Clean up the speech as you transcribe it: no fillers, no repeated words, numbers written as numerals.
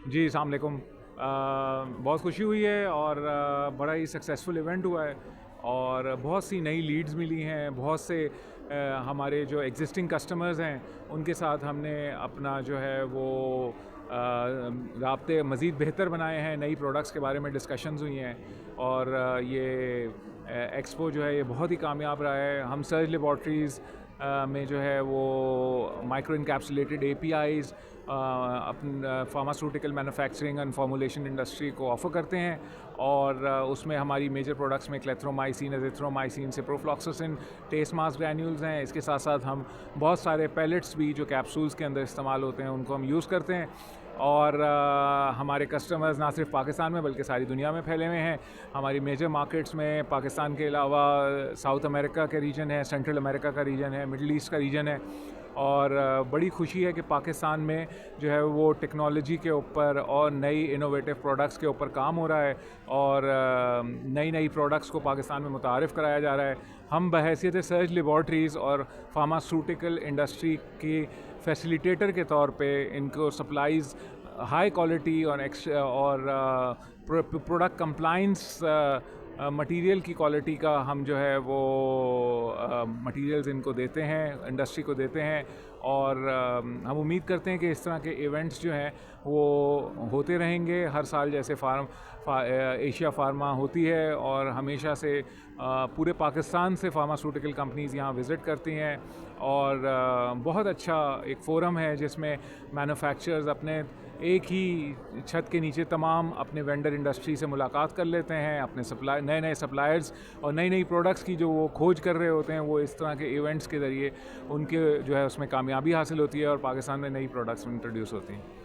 जी, अस्सलाम वालेकुम। बहुत खुशी हुई है और बड़ा ही सक्सेसफुल इवेंट हुआ है और बहुत सी नई लीड्स मिली हैं। बहुत से हमारे जो एग्जिस्टिंग कस्टमर्स हैं उनके साथ हमने अपना जो है वो राब्ते मज़ीद बेहतर बनाए हैं। नई प्रोडक्ट्स के बारे में डिस्कशंस हुई हैं और ये एक्सपो जो है ये बहुत ही कामयाब रहा है। हम सर्ज लेबॉर्ट्रीज़ में जो है वो माइक्रो इनकैप्सुलेटेड एपीआईज़ अपन pharmaceutical manufacturing and formulation industry को ऑफ़र करते हैं और उसमें हमारी मेजर प्रोडक्ट्स में clarithromycin, azithromycin, ciprofloxacin, taste mask granules हैं। इसके साथ साथ हम बहुत सारे पैलेट्स भी जो कैप्सूल्स के अंदर इस्तेमाल होते हैं उनको हम यूज़ करते हैं और हमारे कस्टमर्स ना सिर्फ पाकिस्तान में बल्कि सारी दुनिया में फैले हुए हैं। हमारी मेजर मार्केट्स में पाकिस्तान के अलावा साउथ अमेरिका के रीजन है, सेंट्रल अमेरिका का रीजन है, मिडल ईस्ट का रीजन है और बड़ी खुशी है कि पाकिस्तान में जो है वो टेक्नोलॉजी के ऊपर और नई इनोवेटिव प्रोडक्ट्स के ऊपर काम हो रहा है और नई नई प्रोडक्ट्स को पाकिस्तान में मुतारिफ़ कराया जा रहा है। हम बहैसियत सर्च लेबॉर्ट्रीज़ और फार्मास्यूटिकल इंडस्ट्री की फैसिलिटेटर के तौर पे इनको सप्लाईज़ हाई क्वालिटी और प्रोडक्ट कंप्लाइंस मटेरियल की क्वालिटी का हम जो है वो मटेरियल्स इनको देते हैं, इंडस्ट्री को देते हैं और हम उम्मीद करते हैं कि इस तरह के इवेंट्स जो हैं वो होते रहेंगे हर साल। जैसे एशिया फार्मा होती है और हमेशा से पूरे पाकिस्तान से फार्मास्यूटिकल कंपनीज़ यहाँ विज़िट करती हैं और बहुत अच्छा एक फ़ोरम है जिसमें मैन्युफैक्चरर्स अपने एक ही छत के नीचे तमाम अपने वेंडर इंडस्ट्री से मुलाकात कर लेते हैं। अपने नए नए सप्लायर्स और नई नई प्रोडक्ट्स की जो वो खोज कर रहे होते हैं वो इस तरह के इवेंट्स के ज़रिए उनके जो है उसमें कामयाबी हासिल होती है और पाकिस्तान में नई प्रोडक्ट्स इंट्रोड्यूस होती हैं।